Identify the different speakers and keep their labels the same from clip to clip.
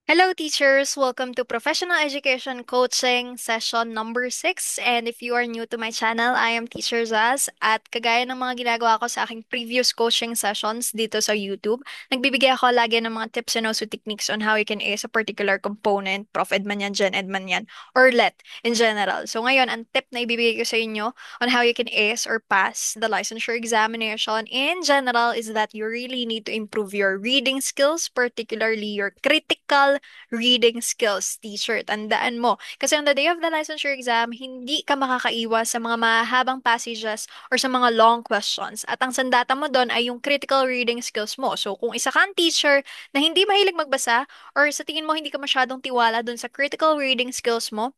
Speaker 1: Hello, teachers! Welcome to Professional Education Coaching session number 6. And if you are new to my channel, I am Teacher Zaz. At kagaya ng mga ginagawa ko sa aking previous coaching sessions dito sa YouTube, nagbibigay ako lagi ng mga tips and also techniques on how you can ace a particular component, Prof Ed man yan, Gen Ed man yan, or LET in general. So ngayon, ang tip na ibibigay ko sa inyo on how you can ace or pass the licensure examination in general is that you really need to improve your reading skills, particularly your critical reading skills, teacher. Tandaan mo. Kasi on the day of the licensure exam, hindi ka makakaiwas sa mga mahabang passages or sa mga long questions. At ang sandata mo doon ay yung critical reading skills mo. So, kung isa kang teacher na hindi mahilig magbasa or sa tingin mo hindi ka masyadong tiwala doon sa critical reading skills mo,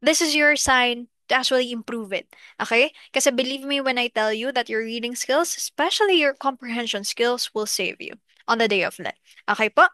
Speaker 1: this is your sign to actually improve it. Okay? Kasi believe me when I tell you that your reading skills, especially your comprehension skills, will save you on the day of let. Okay po?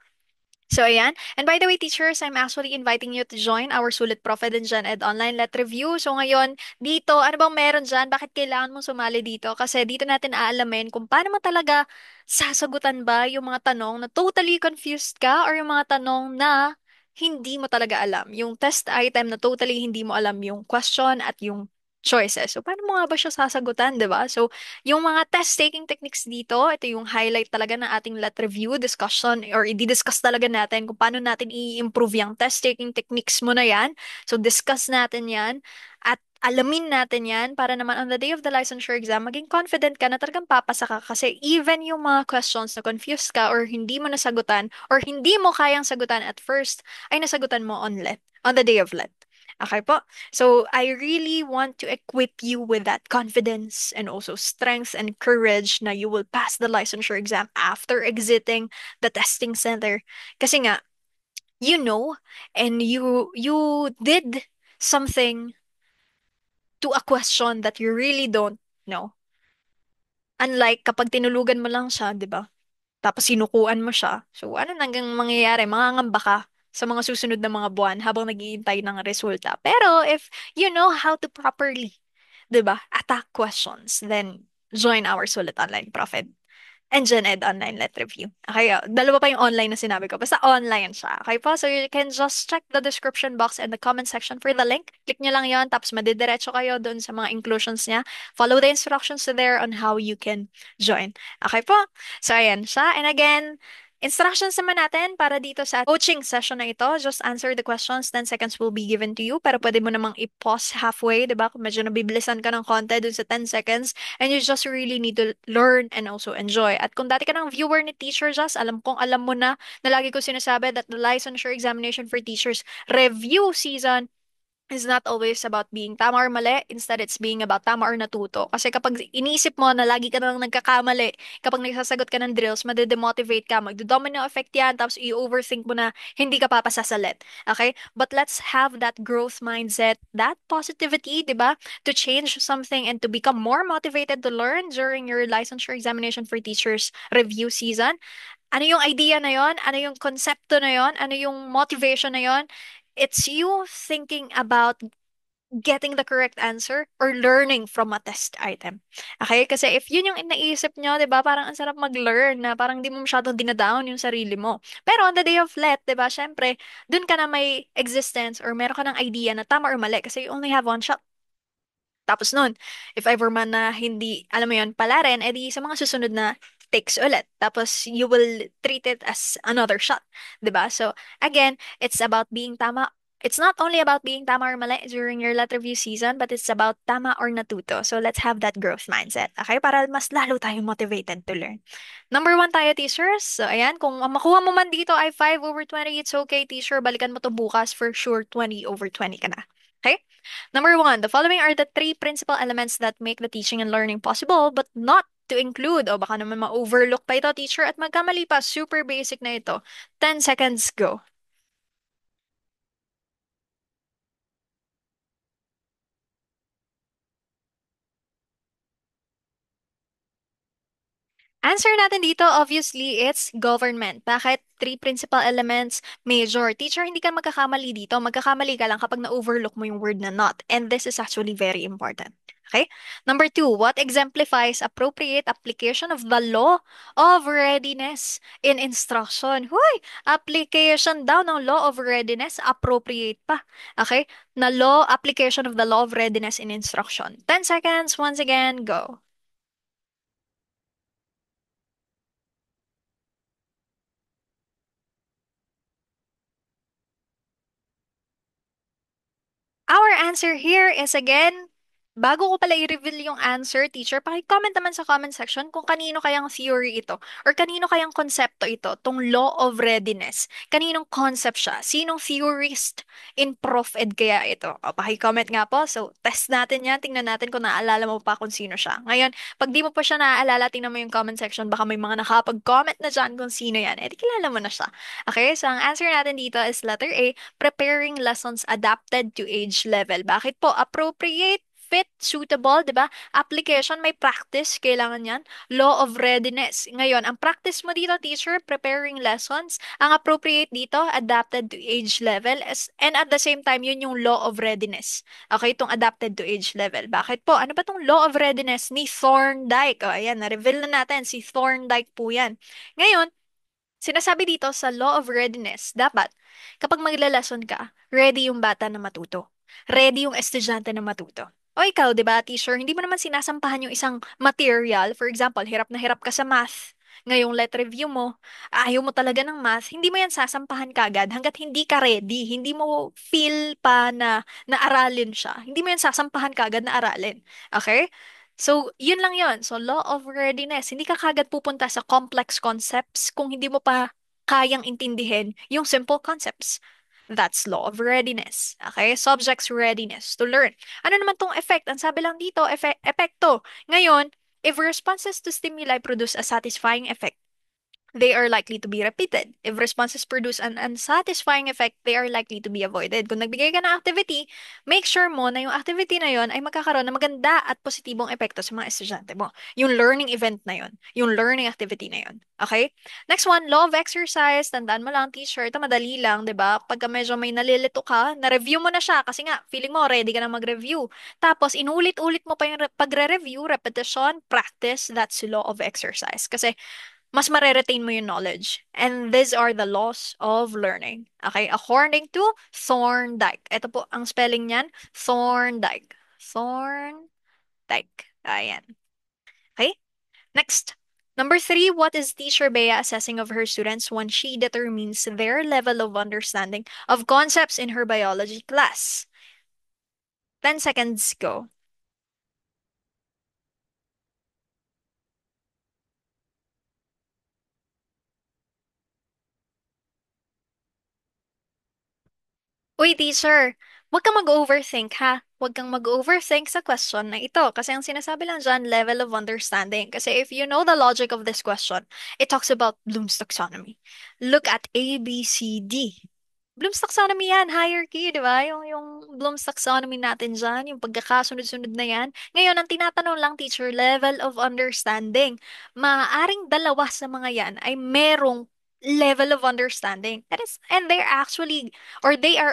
Speaker 1: So, ayan. And by the way, teachers, I'm actually inviting you to join our Sulit Prophet and Gen Ed online let review. So, ngayon, dito, ano bang meron dyan? Bakit kailangan mong sumali dito? Kasi dito natin aalamin kung paano mo talaga sasagutan ba yung mga tanong na totally confused ka or yung mga tanong na hindi mo talaga alam. Yung test item na totally hindi mo alam yung question at yung choices. So, paano mo nga ba siya sasagutan, di ba? So, yung mga test-taking techniques dito, ito yung highlight talaga ng ating let review discussion or i-discuss talaga natin kung paano natin i-improve yung test-taking techniques mo na yan. So, discuss natin yan at alamin natin yan para naman on the day of the licensure exam, maging confident ka na talagang papasa ka kasi even yung mga questions na confused ka or hindi mo nasagutan or hindi mo kayang sagutan at first, ay nasagutan mo on the day of let. Okay po? So I really want to equip you with that confidence and also strength and courage na you will pass the licensure exam after exiting the testing center. Kasi nga, you know, and you did something to a question that you really don't know. Unlike kapag tinulugan mo lang siya, 'di ba? Tapos sinukuan mo siya. So ano nang mangyayari? Mangangamba ka sa mga susunod na mga buwan habang naghihintay ng resulta. Pero if you know how to properly, 'di ba, attack questions, then join our Sulit Online Prophet and Gen Ed Online Let Review. Okay, dalawa pa yung online na sinabi ko. Basta online siya. Okay po? So you can just check the description box and the comment section for the link. Click nyo lang yon tapos madidiretso kayo doon sa mga inclusions niya. Follow the instructions there on how you can join. Okay po? So ayan siya. And again, instructions naman natin para dito sa coaching session na ito. Just answer the questions, 10 seconds will be given to you. Pero pwede mo namang i-pause halfway, di ba? Kung medyo nabibilisan ka ng konti dun sa 10 seconds. And you just really need to learn and also enjoy. At kung dati ka ng viewer ni Teacher Just, alam kong alam mo na lagi ko sinasabi that the licensure examination for teachers review season is not always about being tama or mali. Instead, it's being about tama or natuto. Kasi kapag iniisip mo na lagi ka na lang nagkakamali, kapag nagsasagot ka ng drills, madedemotivate ka, magdo-domino effect yan, tapos i-overthink mo na hindi ka papasa sa let. Okay? But let's have that growth mindset, that positivity, di ba? To change something and to become more motivated to learn during your licensure examination for teachers review season. Ano yung idea na yon? Ano yung konsepto na yon? Ano yung motivation na yon? It's you thinking about getting the correct answer or learning from a test item. Okay? Kasi if yun yung inaisip nyo, di ba, parang ang sarap mag-learn na parang di mo masyadong dinadown yung sarili mo. Pero on the day of let, di ba, syempre, dun ka na may existence or meron ka ng idea na tama or mali kasi you only have one shot. Tapos nun, if ever man na hindi, alam mo yun, pala rin, edi sa mga susunod na takes ulit. Tapos you will treat it as another shot. 'Di ba? So, again, it's about being tama. It's not only about being tama or mali during your letter review season, but it's about tama or natuto. So, let's have that growth mindset. Okay? Para mas lalo tayong motivated to learn. Number one tayo, teachers. So, ayan, kung makuha mo man dito ay 5/20, it's okay, teacher. Balikan mo to bukas for sure 20/20 ka na. Okay? Number one, the following are the three principal elements that make the teaching and learning possible, but not to include, o baka naman ma-overlook pa ito, teacher, at magkamali pa, super basic na ito. 10 seconds, go. Answer natin dito, obviously, it's government. Bakit? Three principal elements, major. Teacher, hindi ka magkakamali dito. Magkakamali ka lang kapag na-overlook mo yung word na not. And this is actually very important. Okay? Number two, what exemplifies appropriate application of the law of readiness in instruction? Huy! Application daw ng law of readiness, appropriate pa. Okay? Na law, application of the law of readiness in instruction. 10 seconds, once again, go. Our answer here is again, bago ko pala i-reveal yung answer, teacher, paki-comment naman sa comment section kung kanino kayang theory ito or kanino kayang konsepto ito, tong law of readiness. Kaninong concept siya? Sinong theorist in Prof. Ed kaya ito? O, paki-comment nga po. So, test natin yan. Tingnan natin kung naaalala mo pa kung sino siya. Ngayon, pag di mo pa siya naaalala, tingnan mo yung comment section. Baka may mga nakapag-comment na dyan kung sino yan. Eh, di kilala mo na siya. Okay, so ang answer natin dito is letter A, preparing lessons adapted to age level. Bakit po? Appropriate, fit, suitable, di ba? Application, may practice, kailangan yan. Law of readiness. Ngayon, ang practice mo dito, teacher, preparing lessons. Ang appropriate dito, adapted to age level. And at the same time, yun yung law of readiness. Okay, itong adapted to age level. Bakit po? Ano ba itong law of readiness ni Thorndike? O, ayan, na-reveal na natin. Si Thorndike po yan. Ngayon, sinasabi dito sa law of readiness, dapat kapag magla-lesson ka, ready yung bata na matuto. Ready yung estudyante na matuto. O ikaw, di ba, teacher, hindi mo naman sinasampahan yung isang material. For example, hirap na hirap ka sa math. Ngayong let review mo, ayaw mo talaga ng math, hindi mo yan sasampahan kagad hanggat hindi ka ready, hindi mo feel pa na aralin siya. Hindi mo yan sasampahan kagad na aralin. Okay? So, yun lang yun. So, law of readiness. Hindi ka kagad pupunta sa complex concepts kung hindi mo pa kayang intindihin yung simple concepts. That's law of readiness. Okay? Subject's readiness to learn. Ano naman tong effect? Ang sabi lang dito, epekto. Ngayon, if responses to stimuli produce a satisfying effect, they are likely to be repeated. If responses produce an unsatisfying effect, they are likely to be avoided. Kung nagbigay ka ng activity, make sure mo na yung activity na yon ay magkakaroon ng maganda at positibong epekto sa mga estudyante mo. Yung learning event na yon, yung learning activity na yon. Okay? Next one, law of exercise. Tandaan mo lang, teacher, ito madali lang, di ba? Pagka medyo may nalilito ka, na-review mo na siya kasi nga, feeling mo, ready ka na mag-review. Tapos, inulit-ulit mo pa yung pagre-review, repetition, practice, that's law of exercise. Kasi mas mareretain mo yung knowledge. And these are the laws of learning. Okay? According to Thorndike. Ito po ang spelling niyan. Thorndike. Thorndike. Ayan. Okay? Next. Number three, what is Teacher Bea assessing of her students when she determines their level of understanding of concepts in her biology class? 10 seconds, go. Uy, teacher, huwag kang mag-overthink ha. Huwag kang mag-overthink sa question na ito. Kasi ang sinasabi lang dyan, level of understanding. Kasi if you know the logic of this question, it talks about Bloom's taxonomy. Look at A, B, C, D. Bloom's taxonomy yan, hierarchy, di ba? Yung Bloom's taxonomy natin dyan, yung pagkakasunod-sunod na yan. Ngayon, ang tinatanong lang, teacher, level of understanding. Maaaring dalawa sa mga yan ay merong level of understanding. That is, and they are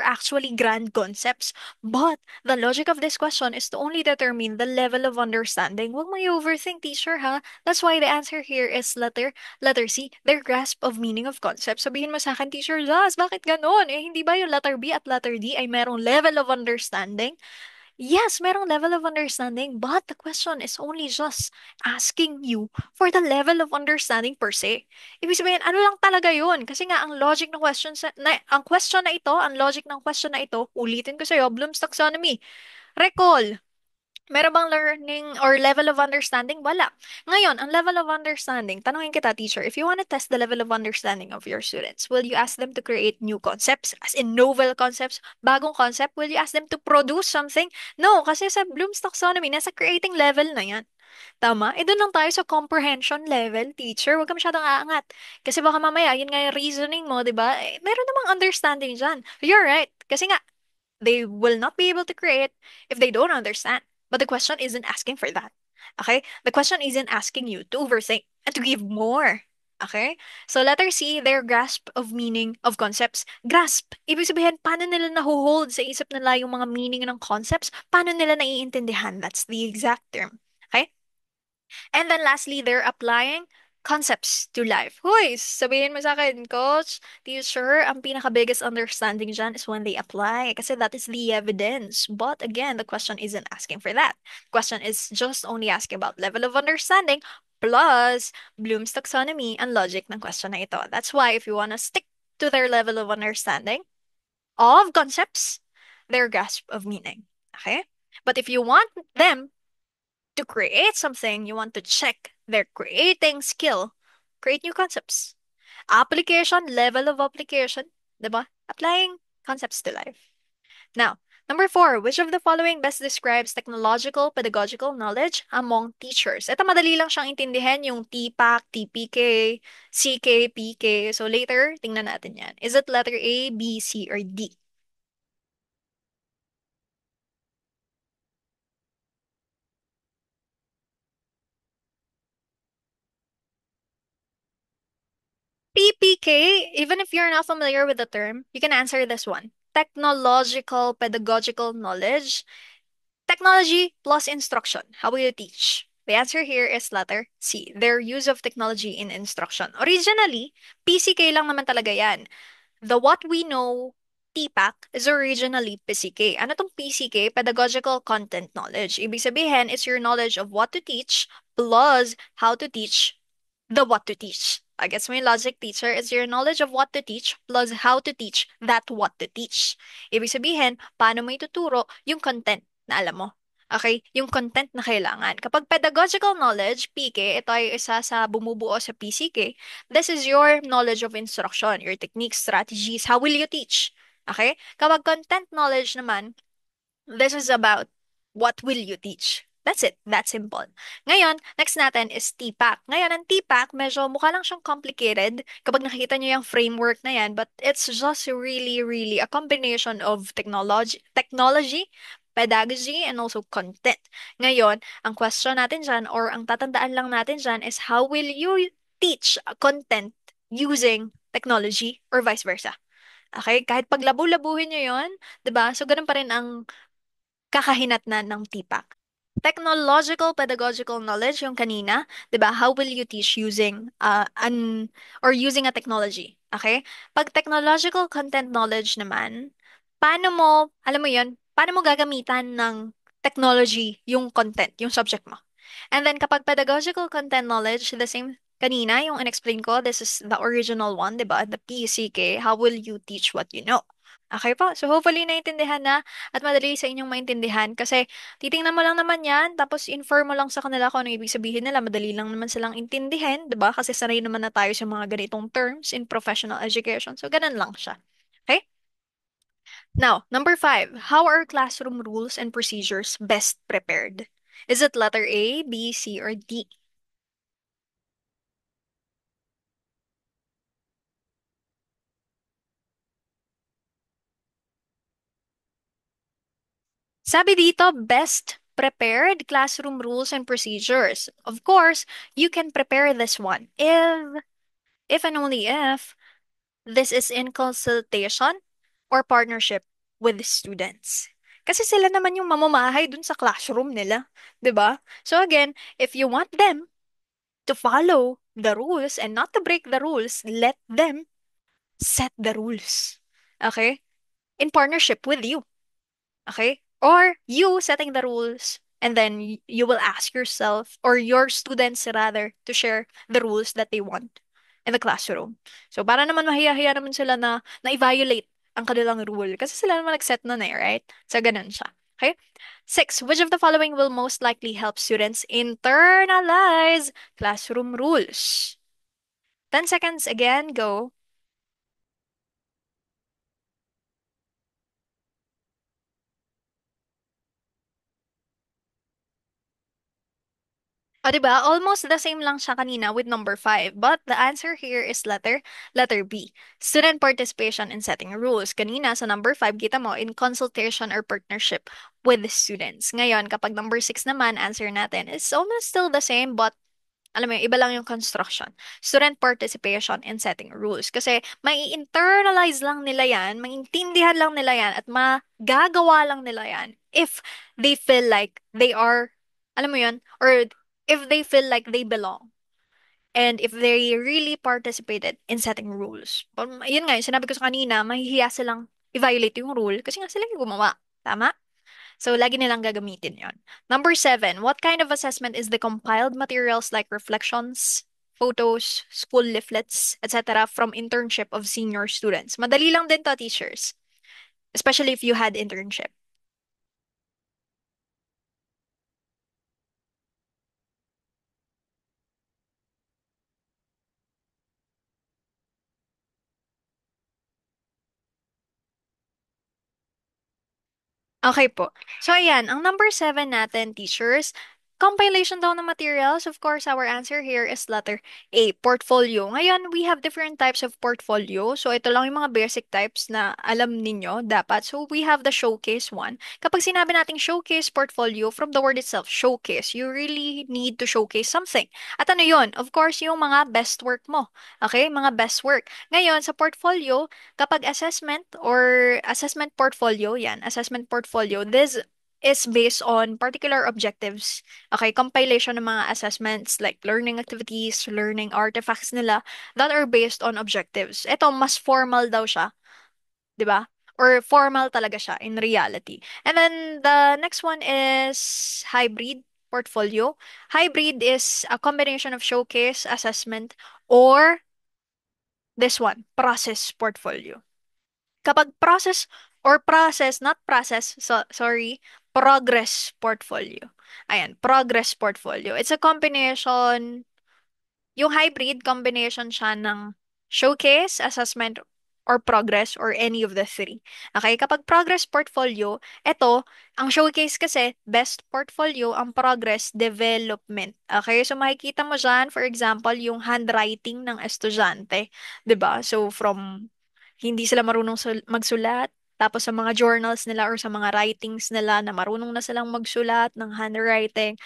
Speaker 1: actually grand concepts. But the logic of this question is to only determine the level of understanding. Huwag mo i-overthink, teacher, ha? That's why the answer here is letter C, their grasp of meaning of concepts. Sabihin mo sa akin, teacher, Zaz, bakit ganon? Eh, hindi ba yung letter B at letter D ay merong level of understanding? Yes, merong level of understanding, but the question is only just asking you for the level of understanding per se. Ibig sabihin, ano lang talaga yun? Kasi nga, ang logic ng question ang question na ito, ang logic ng question na ito, ulitin ko sa'yo, Bloom's taxonomy. Recall, meron bang learning or level of understanding? Wala. Ngayon, ang level of understanding, tanungin kita, teacher, if you want to test the level of understanding of your students, will you ask them to create new concepts, as in novel concepts, bagong concept? Will you ask them to produce something? No, kasi sa Bloom's taxonomy, nasa creating level na yan. Tama? Eh, doon lang tayo sa comprehension level, teacher. Huwag ka masyadong aangat. Kasi baka mamaya, yun nga yung reasoning mo, di ba? Eh, meron namang understanding dyan. You're right. Kasi nga, they will not be able to create if they don't understand. But the question isn't asking for that. Okay? The question isn't asking you to overthink and to give more. Okay? So letter C, their grasp of meaning of concepts. Grasp. Ibig sabihin, paano nila nahuhold sa isip nila yung mga meaning ng concepts? Paano nila naiintindihan? That's the exact term. Okay? And then lastly, they're applying concepts to life. Hoy, sabihin mo sa akin, coach, teacher, ang pinaka-biggest understanding dyan is when they apply. Kasi that is the evidence. But again, the question isn't asking for that. Question is just only asking about level of understanding plus Bloom's taxonomy and logic ng question na ito. That's why if you want to stick to their level of understanding of concepts, their grasp of meaning. Okay? But if you want them to create something, you want to check their creating skill, create new concepts. Application, level of application, diba? Applying concepts to life. Now, number four, which of the following best describes technological pedagogical knowledge among teachers? Ito madali lang siyang intindihin, yung TPAC, TPK, CK, PK. So later, tingnan natin yan. Is it letter A, B, C, or D? PPK, even if you're not familiar with the term, you can answer this one. Technological pedagogical knowledge. Technology plus instruction. How will you teach? The answer here is letter C. Their use of technology in instruction. Originally, PCK lang naman talaga yan. The what we know TPAC is originally PCK. Ano tong PCK? Pedagogical Content Knowledge. Ibig sabihin, it's your knowledge of what to teach plus how to teach the what to teach. I guess my logic teacher is your knowledge of what to teach plus how to teach that what to teach. Ibig sabihin, paano mo ituturo yung content na alam mo. Okay? Yung content na kailangan. Kapag pedagogical knowledge, PK, ito ay isa sa bumubuo sa PCK. This is your knowledge of instruction, your techniques, strategies, how will you teach? Okay? Kapag content knowledge naman, this is about what will you teach. That's it. That's simple. Ngayon, next natin is TPAC. Ngayon, ang TPAC, medyo mukha lang siyang complicated kapag nakita niyo yung framework na yan, but it's just really, really a combination of pedagogy, and also content. Ngayon, ang question natin dyan, or ang tatandaan lang natin dyan, is how will you teach content using technology or vice versa? Okay? Kahit paglabu-labuhin nyo yun, 'di ba? So, ganun pa rin ang kakahinatnan ng TPAC. Technological pedagogical knowledge yung kanina, 'di ba? How will you teach using an or using a technology? Okay? Pag technological content knowledge naman, paano mo, alam mo 'yun, paano mo gagamitan ng technology yung content, yung subject mo? And then kapag pedagogical content knowledge, the same kanina yung in-explain ko, this is the original one, 'di ba? The PCK, how will you teach what you know? Okay po. So hopefully naintindihan na at madali sa inyong maintindihan kasi titingnan mo lang naman yan tapos inform mo lang sa kanila kung ano ibig sabihin nila. Madali lang naman silang intindihin, 'di ba? Kasi sanay naman na tayo sa mga ganitong terms in professional education. So ganun lang siya. Okay? Now, number five, how are classroom rules and procedures best prepared? Is it letter A, B, C, or D? Sabi dito, best prepared classroom rules and procedures. Of course, you can prepare this one if and only if this is in consultation or partnership with the students. Kasi sila naman yung mamamahay dun sa classroom nila, 'di ba? So again, if you want them to follow the rules and not to break the rules, let them set the rules. Okay? In partnership with you. Okay? Or you setting the rules and then you will ask yourself or your students rather to share the rules that they want in the classroom. So para naman mahiya-hiya naman sila na i-violate ang kanilang rule kasi sila naman nag-set nun eh, right? So ganun siya. Okay? Six, which of the following will most likely help students internalize classroom rules? 10 seconds again, go. O, diba? Almost the same lang siya kanina with number five. But the answer here is letter B. Student participation in setting rules. Kanina sa number five, kita mo, in consultation or partnership with the students. Ngayon, kapag number six naman, answer natin is almost still the same, but Alam mo yun, iba lang yung construction. Student participation in setting rules. Kasi may internalize lang nila yan, maintindihan lang nila yan, at magagawa lang nila yan if they feel like they are, alam mo yun, or if they feel like they belong. And if they really participated in setting rules. Yun nga, yung sinabi ko sa kanina, mahihiya silang i-violate yung rule kasi nga sila yung gumawa. Tama? So, lagi nilang gagamitin yon. Number seven, what kind of assessment is the compiled materials like reflections, photos, school leaflets, etc. from internship of senior students? Madali lang din to, teachers. Especially if you had internship. Okay po. So, ayan, ang number seven natin, teachers, compilation daw ng materials. Of course, our answer here is letter A, portfolio. Ngayon, we have different types of portfolio. So, ito lang yung mga basic types na alam ninyo dapat. So, we have the showcase one. Kapag sinabi nating showcase portfolio, from the word itself, showcase, you really need to showcase something. At ano yun? Of course, yung mga best work mo. Okay? Mga best work. Ngayon, sa portfolio, kapag assessment or assessment portfolio, yan, assessment portfolio, this is based on particular objectives. Okay, compilation ng mga assessments like learning activities, learning artifacts nila that are based on objectives. Ito, mas formal daw siya, di ba? Or formal talaga siya in reality. And then the next one is hybrid portfolio. Hybrid is a combination of showcase, assessment, or this one, process portfolio. Kapag process or process, not process, sorry, progress portfolio. Ayan, progress portfolio. It's a combination, yung hybrid combination siya ng showcase, assessment, or progress, or any of the three. Okay, kapag progress portfolio, ito, ang showcase kasi, best portfolio, ang progress, development. Okay, so makikita mo dyan, for example, yung handwriting ng estudyante. 'Di ba? So, from hindi sila marunong magsulat, tapos sa mga journals nila or sa mga writings nila na marunong na silang magsulat ng handwriting,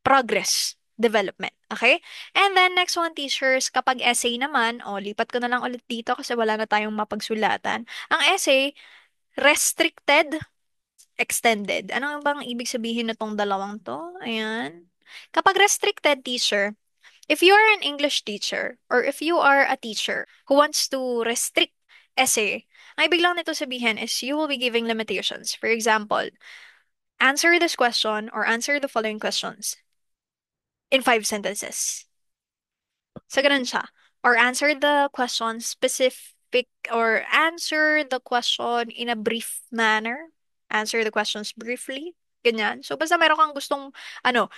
Speaker 1: progress, development. Okay? And then next one, teachers, kapag essay naman, lipat ko na lang ulit dito kasi wala na tayong mapagsulatan. Ang essay, restricted, extended. Ano bang ibig sabihin na tong dalawang to? Ayan. Kapag restricted, teacher, if you are an English teacher or if you are a teacher who wants to restrict essay, ang ibig lang nito sabihin is you will be giving limitations. For example, answer this question or answer the following questions in 5 sentences. So, ganun siya. Or answer the question specific or answer the question in a brief manner. Answer the questions briefly. Ganyan. So, basta meron kang gustong, ano,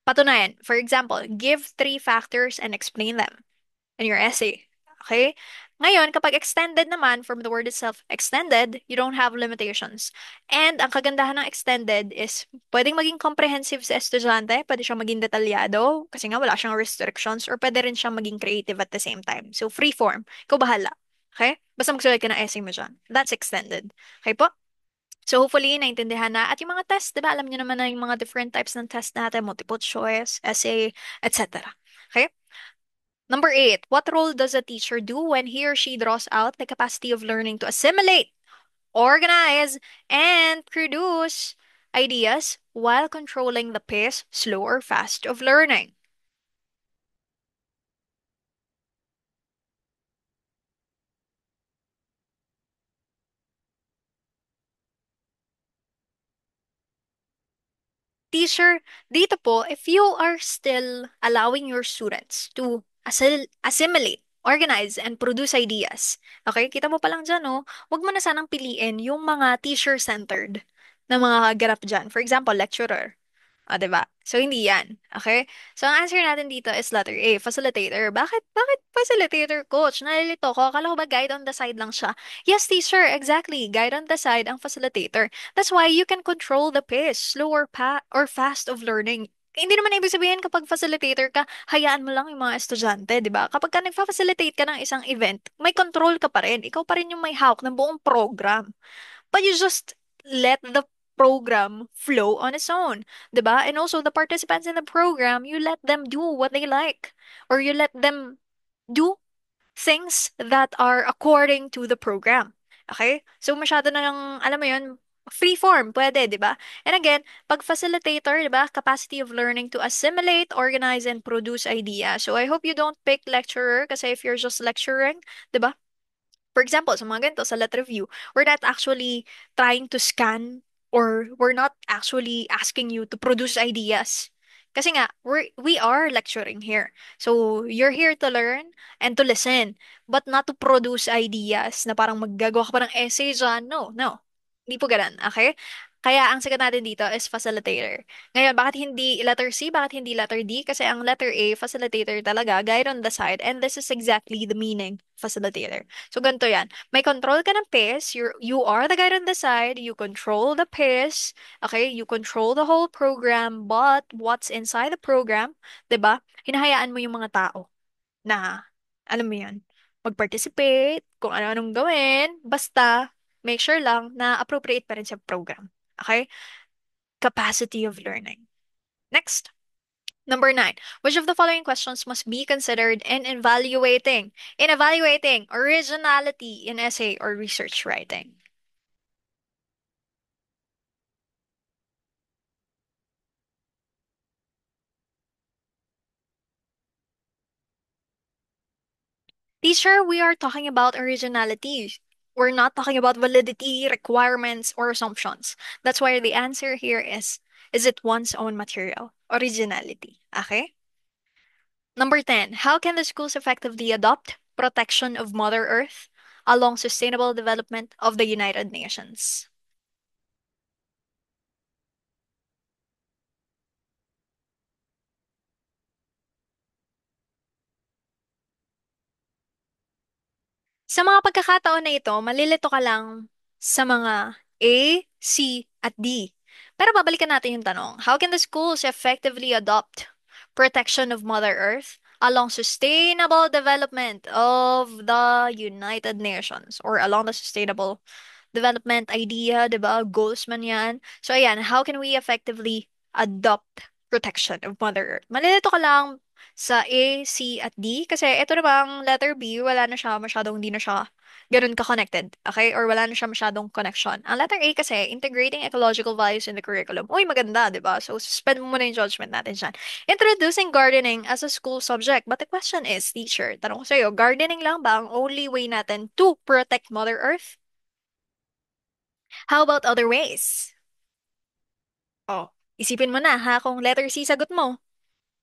Speaker 1: patunayan. For example, give three factors and explain them in your essay. Okay? Ngayon, kapag extended naman, from the word itself, extended, you don't have limitations. And ang kagandahan ng extended is, pwedeng maging comprehensive sa estudyante, pwede siyang maging detalyado, kasi nga wala siyang restrictions, or pwede rin siyang maging creative at the same time. So, free form. Ikaw bahala. Okay? Basta magsulat ka ng essay mo dyan. That's extended. Okay po? So, hopefully, naintindihan na. At yung mga test, di ba, alam niyo naman na yung mga different types ng test natin, multiple choice, essay, etc. Okay? Number eight, what role does a teacher do when he or she draws out the capacity of learning to assimilate, organize, and produce ideas while controlling the pace, slow or fast, of learning? Teacher, dito po, if you are still allowing your students to assimilate, organize, and produce ideas, okay, kita mo pa lang dyan, oh, wag mo na sanang piliin yung mga teacher-centered na mga ganap dyan. For example, lecturer. O, diba? So, hindi yan. Okay? So, ang answer natin dito is letter A, facilitator. Bakit facilitator, coach? Nalilito ko. Akala ko ba guide on the side lang siya? Yes, teacher, exactly. Guide on the side ang facilitator. That's why you can control the pace, slow or, or fast of learning. Hindi naman ibig sabihin kapag facilitator ka, hayaan mo lang yung mga estudyante, di ba? Kapag ka nagfa-facilitate ka ng isang event, may control ka pa rin. Ikaw pa rin yung may hawak ng buong program. But you just let the program flow on its own, 'di ba? And also the participants in the program, you let them do what they like, or you let them do things that are according to the program. Okay? So masyado na lang, alam mo yun, free form, pwede, di ba? And again, pag facilitator, di ba, capacity of learning to assimilate, organize, and produce ideas. So I hope you don't pick lecturer kasi if you're just lecturing, di ba? For example, sa mga ganito, sa letter review, we're not actually trying to scan or we're not actually asking you to produce ideas. Kasi nga, we are lecturing here. So, you're here to learn and to listen, but not to produce ideas na parang maggagawa ka pa ng essay dyan. No, no. Hindi po ganun, okay? Kaya ang sagot natin dito is facilitator. Ngayon, bakit hindi letter C? Bakit hindi letter D? Kasi ang letter A, facilitator talaga, guide on the side, and this is exactly the meaning, facilitator. So, ganito yan. May control ka ng pace. You are the guide on the side. You control the pace. Okay? You control the whole program. But what's inside the program, 'di ba? Hinahayaan mo yung mga tao na, alam mo yan, mag-participate, kung ano-anong gawin. Basta, make sure lang na appropriate pa rin sa program. Okay? Capacity of learning. Next. Number 9. Which of the following questions must be considered in evaluating? In evaluating originality in essay or research writing. Teacher, we are talking about originality. We're not talking about validity, requirements, or assumptions. That's why the answer here is it one's own material? Originality. Okay? Number 10. How can the schools effectively adopt protection of Mother Earth along sustainable development of the United Nations? Sa mga pagkakataon na ito, malilito ka lang sa mga A, C, at D. Pero babalikan natin yung tanong. How can the schools effectively adopt protection of Mother Earth along sustainable development of the United Nations or along the sustainable development idea, 'di ba? Goals man 'yan. So ayan, how can we effectively adopt protection of Mother Earth? Malilito ka lang sa A, C, at D kasi ito namang letter B, wala na siya masyadong hindi na siya ganun ka-connected. Okay? Or wala na siya masyadong connection. Ang letter A kasi, integrating ecological values in the curriculum. Uy, maganda, 'di ba? So suspend mo muna yung judgment natin dyan. Introducing gardening as a school subject. But the question is, teacher, tanong ko sa'yo, gardening lang ba ang only way natin to protect Mother Earth? How about other ways? Oh, isipin mo na ha kung letter C sagot mo.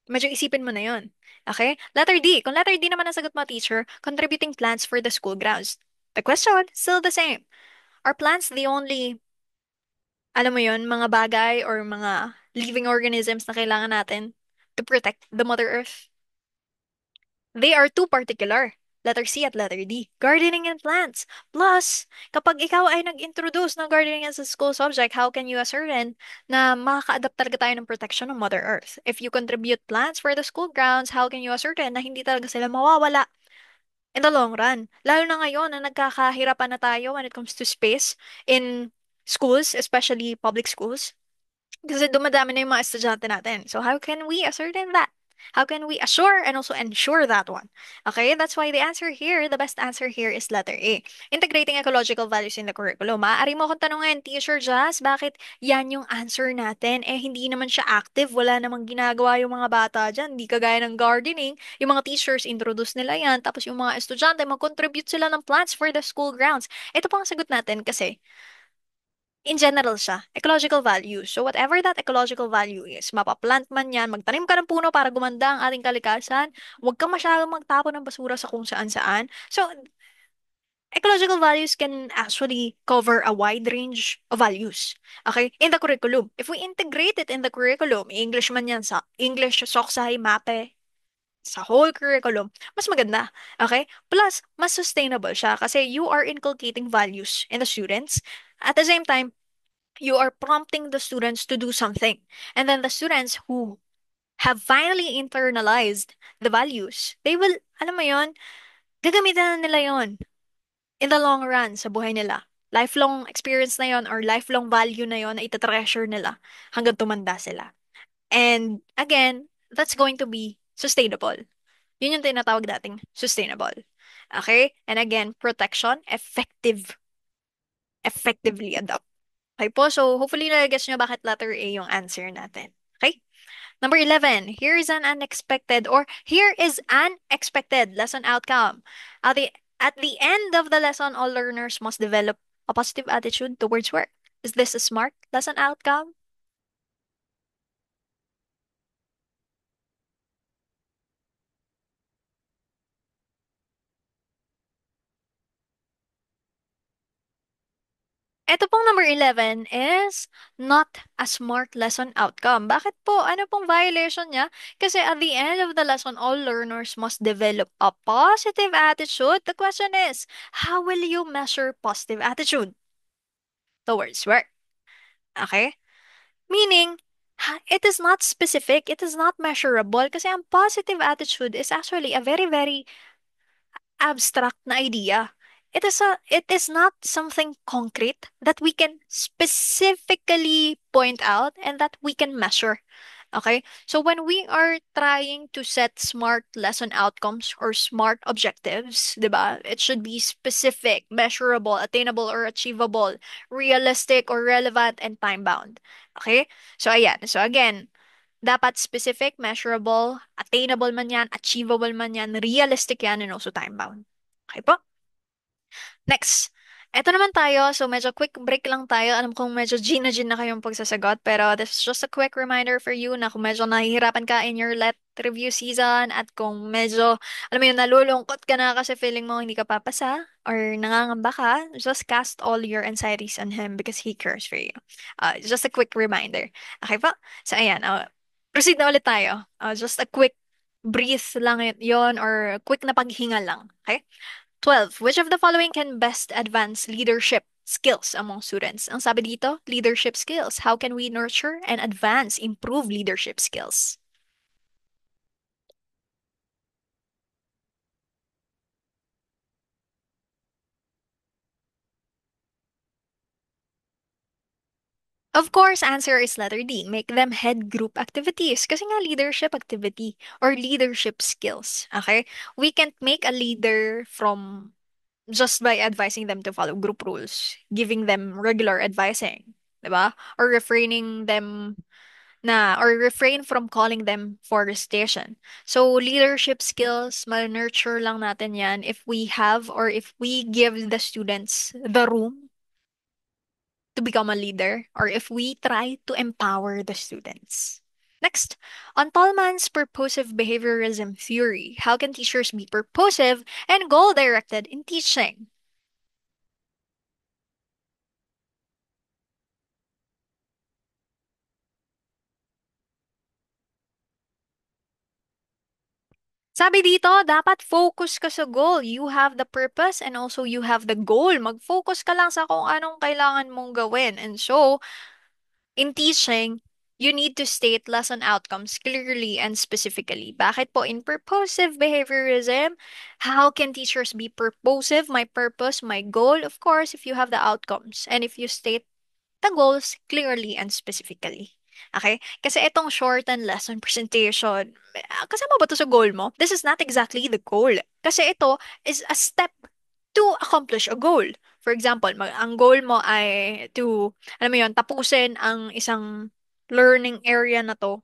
Speaker 1: Medyo isipin mo na yon. Okay? Letter D. Kung letter D naman ang sagot mo, teacher, contributing plants for the school grounds. The question, still the same. Are plants the only, alam mo yon, mga bagay or mga living organisms na kailangan natin to protect the Mother Earth? They are too particular. Letter C at letter D. Gardening and plants. Plus, kapag ikaw ay nag-introduce ng gardening as a school subject, how can you ascertain na makaka-adapt talaga tayo ng protection ng Mother Earth? If you contribute plants for the school grounds, how can you ascertain na hindi talaga sila mawawala in the long run? Lalo na ngayon na nagkakahirapan na tayo when it comes to space in schools, especially public schools. Kasi dumadami na yung mga estudyante natin. So how can we ascertain that? How can we assure and also ensure that one? Okay, that's why the answer here, the best answer here is letter A. Integrating ecological values in the curriculum. Maaari mo akong tanungin, Teacher Jazz, bakit yan yung answer natin? Eh, hindi naman siya active. Wala namang ginagawa yung mga bata dyan. Hindi kagaya ng gardening. Yung mga teachers, introduce nila yan. Tapos yung mga estudyante, mag-contribute sila ng plants for the school grounds. Ito pang sagot natin kasi in general siya, ecological value. So whatever that ecological value is, mapaplant man yan, magtanim ka ng puno para gumanda ang ating kalikasan, huwag ka masyadong magtapon ng basura sa kung saan-saan. So ecological values can actually cover a wide range of values. Okay? In the curriculum. If we integrate it in the curriculum, English man yan sa English, Soksay, MAPE, sa whole curriculum, mas maganda. Okay? Plus, mas sustainable siya kasi you are inculcating values in the students. At the same time, you are prompting the students to do something. And then the students who have finally internalized the values, they will, alam mo yon, gagamitan na nila yon in the long run sa buhay nila. lifelong experience na yon or lifelong value na yon na itatreasure nila hanggang tumanda sila. And again, that's going to be sustainable. Yun yung tinatawag dating sustainable. Okay? And again, protection, effectively adopt. Okay po, so hopefully na-guess nyo bakit letter A yung answer natin. Okay? Number 11, here is an expected lesson outcome. At the end of the lesson, all learners must develop a positive attitude towards work. Is this a smart lesson outcome? Ito pong number 11 is not a smart lesson outcome. Bakit po? Ano pong violation niya? Kasi at the end of the lesson, all learners must develop a positive attitude. The question is, how will you measure positive attitude towards work? Okay? Meaning, it is not specific, it is not measurable kasi ang positive attitude is actually a very, very abstract na idea. It is not something concrete that we can specifically point out and that we can measure. Okay? So when we are trying to set smart lesson outcomes or smart objectives, 'di ba? It should be specific, measurable, attainable or achievable, realistic or relevant and time-bound. Okay? So ayan. So again, dapat specific, measurable, attainable man yan, achievable man yan, realistic yan, and also time-bound. Okay po? Next. Eto naman tayo. So, medyo quick break lang tayo. Alam kong medyo Gina na kayong pagsasagot. Pero this is just a quick reminder for you na kung medyo nahihirapan ka in your let review season at kung medyo, alam mo yun, nalulungkot ka na kasi feeling mo hindi ka papasa or nangangamba ka, just cast all your anxieties on him because he cares for you. Just a quick reminder. Okay po? So, ayan. Proceed na ulit tayo. Just a quick breathe lang yon or quick na paghinga lang. Okay? 12. Which of the following can best advance leadership skills among students? Ang sabi dito, leadership skills. How can we nurture and advance, improve leadership skills? Of course, answer is letter D. Make them head group activities. Kasi nga leadership activity or leadership skills. Okay? We can't make a leader from just by advising them to follow group rules, giving them regular advising, 'di ba? Or refrain from calling them for station. So leadership skills, ma-nurture lang natin 'yan if we have or if we give the students the room to become a leader or if we try to empower the students. Next, on Tolman's purposive behaviorism theory, how can teachers be purposive and goal-directed in teaching? Sabi dito, dapat focus ka sa goal. You have the purpose and also you have the goal. Mag-focus ka lang sa kung anong kailangan mong gawin. And so, in teaching, you need to state lesson outcomes clearly and specifically. Bakit po in purposive behaviorism, how can teachers be purposive? My purpose, my goal, of course, if you have the outcomes. And if you state the goals clearly and specifically. Okay? Kasi itong shortened lesson presentation, kasama ba to sa goal mo? This is not exactly the goal. Kasi ito is a step to accomplish a goal. For example, ang goal mo ay to, alam mo yun, tapusin ang isang learning area na to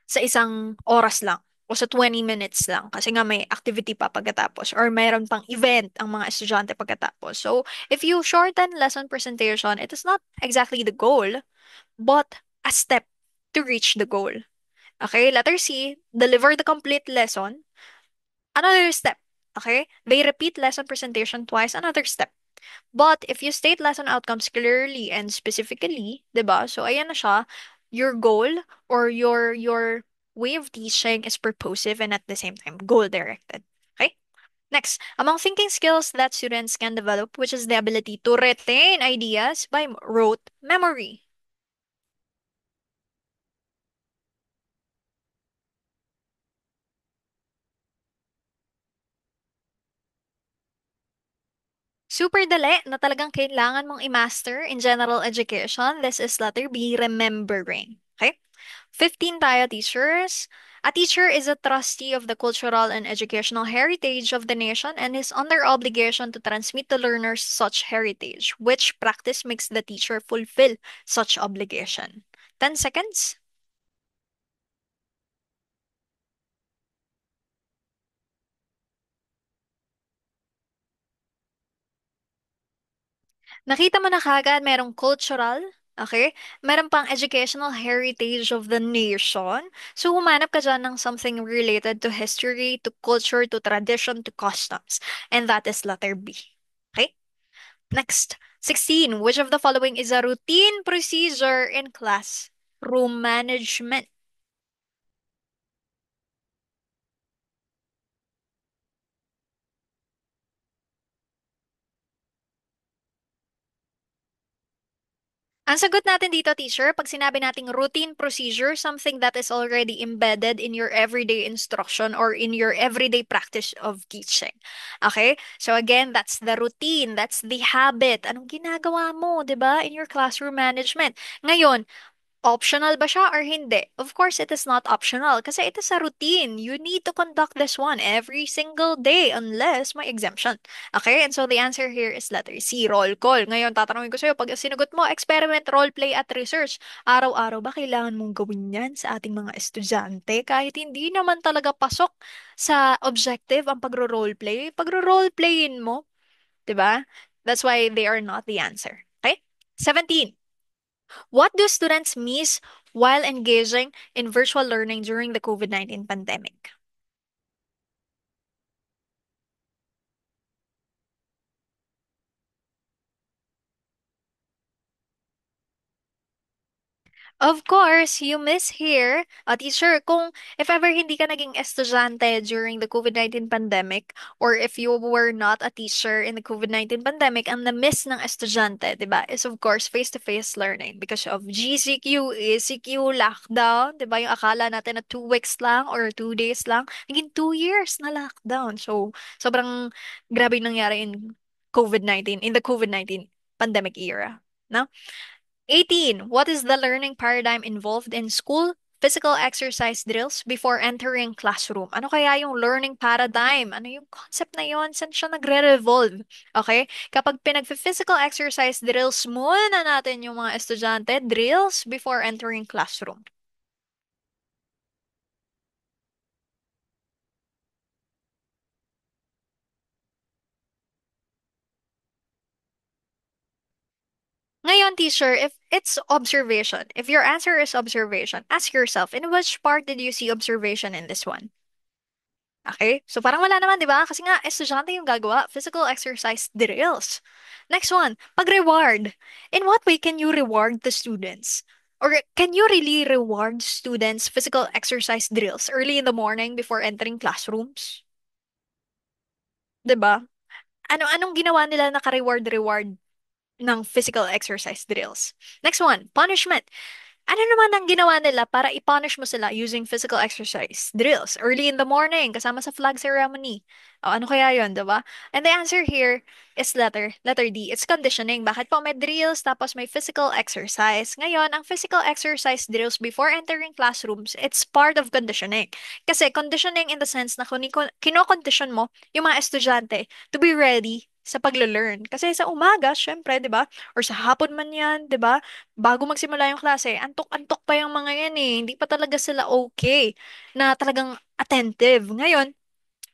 Speaker 1: sa isang oras lang o sa 20 minutes lang kasi nga may activity pa pagkatapos or mayroon pang event ang mga estudyante pagkatapos. So, if you shorten lesson presentation, it is not exactly the goal, but a step to reach the goal. Okay, letter C, deliver the complete lesson. Another step. Okay, they repeat lesson presentation twice, another step. But if you state lesson outcomes clearly and specifically, 'di ba? So ayan na siya, your goal or your way of teaching is purposive and at the same time goal directed. Okay? Next, among thinking skills that students can develop, which is the ability to retain ideas by rote memory. Super dali na talagang kailangan mong i-master in general education. This is letter B, remembering. Okay? 15 tayo, teachers. A teacher is a trustee of the cultural and educational heritage of the nation and is under obligation to transmit to learners such heritage, which practice makes the teacher fulfill such obligation. 10 seconds. Nakita mo na kagad, merong cultural, okay? Meron pang educational heritage of the nation. So, humanap ka dyan ng something related to history, to culture, to tradition, to customs. And that is letter B. Okay? Next, 16. Which of the following is a routine procedure in class? Room management. Ang sagot natin dito, teacher, pag sinabi nating routine procedure, something that is already embedded in your everyday instruction or in your everyday practice of teaching. Okay? So again, that's the routine, that's the habit. Anong ginagawa mo, 'di ba, in your classroom management? Ngayon, optional ba siya or hindi? Of course, it is not optional kasi it is a routine. You need to conduct this one every single day unless may exemption. Okay? And so the answer here is letter C, roll call. Ngayon, tatanungin ko sa'yo, pag sinagot mo, experiment, role play at research, araw-araw ba kailangan mong gawin yan sa ating mga estudyante? Kahit hindi naman talaga pasok sa objective ang pagro-role play, pagro-role playin mo, 'di ba? That's why they are not the answer. Okay? 17. What do students miss while engaging in virtual learning during the COVID-19 pandemic? Of course, you miss here, teacher, kung if ever hindi ka naging estudyante during the COVID-19 pandemic, or if you were not a teacher in the COVID-19 pandemic, ang na-miss ng estudyante, di ba, is of course face-to-face learning because of GCQ, ECQ, lockdown, di ba, yung akala natin na 2 weeks lang or 2 days lang, naging 2 years na lockdown. So, sobrang grabe yung nangyari in COVID-19, in the COVID-19 pandemic era. No? 18. What is the learning paradigm involved in school physical exercise drills before entering classroom? Ano kaya yung learning paradigm? Ano yung concept na yon? Saan siya nagre-revolve? Okay? Kapag pinag-physical exercise drills muna natin yung mga estudyante, drills before entering classroom. Ngayon, teacher, if it's observation, if your answer is observation, ask yourself, in which part did you see observation in this one? Okay? So parang wala naman, di ba? Kasi nga, estudyante yung gagawa. Physical exercise drills. Next one, pag-reward. In what way can you reward the students? Or can you really reward students physical exercise drills early in the morning before entering classrooms? Di ba? Anong ginawa nila naka-reward-reward ng physical exercise drills? Next one, punishment. Ano naman ang ginawa nila para i-punish mo sila using physical exercise drills early in the morning kasama sa flag ceremony? O ano kaya yon, 'di ba? And the answer here is letter D. It's conditioning. Bakit po may drills tapos may physical exercise? Ngayon, ang physical exercise drills before entering classrooms, it's part of conditioning. Kasi conditioning in the sense na kino-condition mo yung mga estudyante to be ready sa paglo-learn. Kasi sa umaga, syempre, 'di ba? Or sa hapon man 'yan, 'di ba? Bago magsimula yung klase, antok-antok pa yung mga yan eh. Hindi pa talaga sila okay na talagang attentive. Ngayon,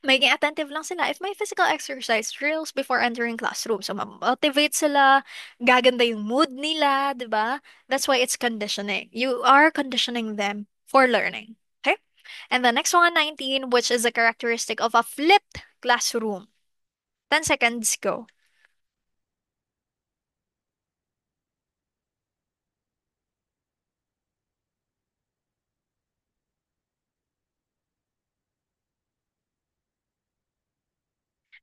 Speaker 1: magiging attentive lang sila if may physical exercise drills before entering classroom. So, motivate sila, gaganda yung mood nila, di ba? That's why it's conditioning. You are conditioning them for learning. Okay? And the next one, 19, which is a characteristic of a flipped classroom. 10 seconds, go.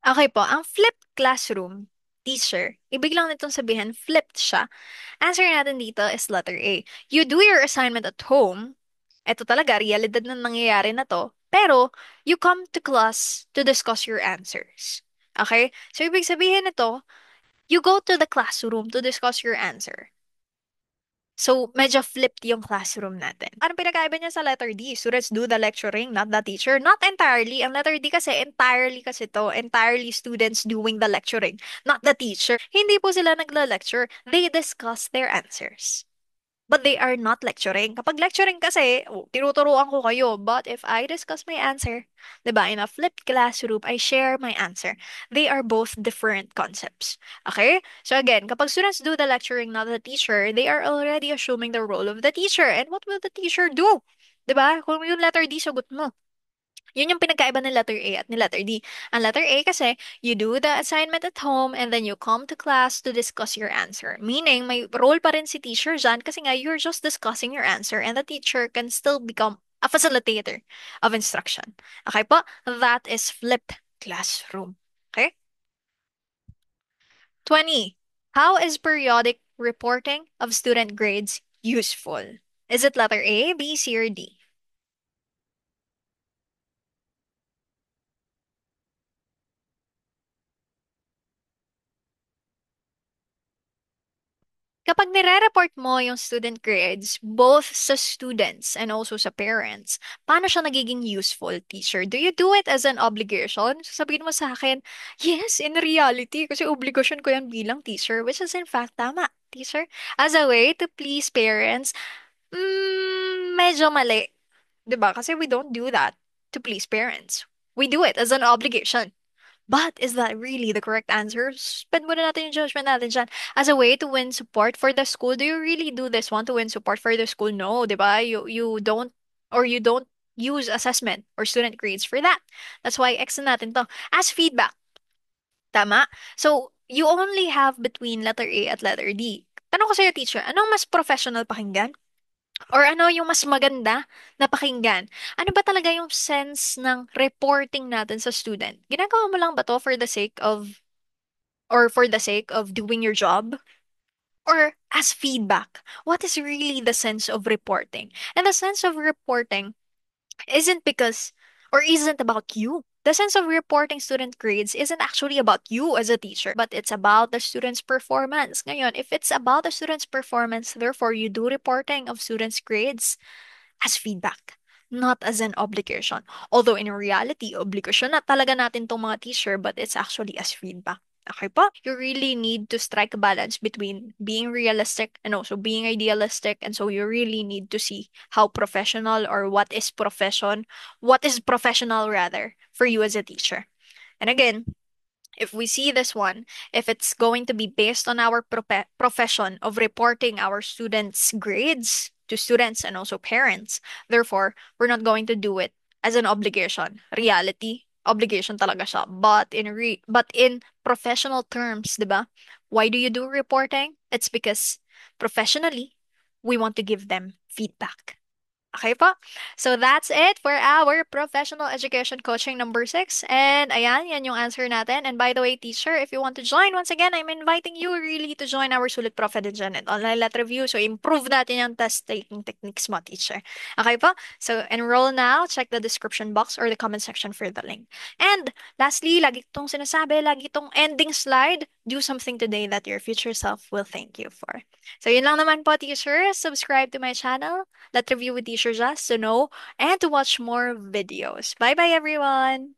Speaker 1: Okay po, ang flipped classroom, teacher, ibig lang nitong sabihin, flipped siya. Answer natin dito is letter A. You do your assignment at home. Ito talaga, realidad na nangyayari na to. Pero, you come to class to discuss your answers. Okay? So, ibig sabihin nito, You go to the classroom to discuss your answer. So, medyo flipped yung classroom natin. Anong pinakaiba niya sa letter D? Students do the lecturing, not the teacher. Not entirely. Ang letter D kasi, entirely kasi to. Entirely students doing the lecturing, not the teacher. Hindi po sila nagla-lecture. They discuss their answers. But they are not lecturing. Kapag lecturing kasi, oh, tinuturuan ko kayo. But if I discuss my answer, 'di ba, in a flipped classroom, I share my answer. They are both different concepts. Okay? So again, kapag students do the lecturing, not the teacher, they are already assuming the role of the teacher. And what will the teacher do? 'Di ba? Kung yung letter D, sagot mo. Yun yung pinagkaiba ng letter A at ng letter D. Ang letter A kasi, you do the assignment at home and then you come to class to discuss your answer. Meaning, may role pa rin si teacher dyan kasi nga you're just discussing your answer and the teacher can still become a facilitator of instruction. Okay po? That is flipped classroom. Okay? 20. How is periodic reporting of student grades useful? Is it letter A, B, C, or D? Kapag nire-report mo yung student grades, both sa students and also sa parents, paano siya nagiging useful, teacher? Do you do it as an obligation? Sasabihin mo sa akin, yes, in reality, kasi obligasyon ko yan bilang teacher, which is in fact tama, teacher. As a way to please parents, medyo mali. 'Di ba? Kasi we don't do that to please parents. We do it as an obligation. But is that really the correct answer? Spend muna natin yung judgment natin dyan. As a way to win support for the school, do you really do this one to win support for the school? No, di ba? You don't, or you don't use assessment or student grades for that. That's why X na natin to. As feedback. Tama? So, you only have between letter A at letter D. Tanong ko sa'yo, teacher, anong mas professional pakinggan? Or ano yung mas maganda na pakinggan? Ano ba talaga yung sense ng reporting natin sa student? Ginagawa mo lang ba to for the sake of, or for the sake of doing your job? Or as feedback? What is really the sense of reporting? And the sense of reporting isn't because, or isn't about you. The sense of reporting student grades isn't actually about you as a teacher, but it's about the student's performance. Ngayon, if it's about the student's performance, therefore you do reporting of students' grades as feedback, not as an obligation. Although in reality, obligation na talaga natin tong mga teacher, but it's actually as feedback. Okay po? You really need to strike a balance between being realistic and also being idealistic. And so you really need to see how professional or what is professional rather, for you as a teacher. And again, if we see this one, if it's going to be based on our profession of reporting our students' grades to students and also parents, therefore, we're not going to do it as an obligation. Reality, obligation talaga siya. But in professional terms, 'di ba? Why do you do reporting? It's because professionally, we want to give them feedback. Okay po? So that's it for our professional education coaching number 6. And ayan, yan yung answer natin. And by the way, teacher, if you want to join, once again, I'm inviting you really to join our Sulit Prof and Janet online letter review. So improve natin yung test taking techniques mo, teacher. Okay po? So enroll now. Check the description box or the comment section for the link. And lastly, lagi itong sinasabi, lagi itong ending slide, do something today that your future self will thank you for. So yun lang naman po, teacher. Subscribe to my channel. Let's review with Teacher Jazz to know and to watch more videos. Bye bye, everyone.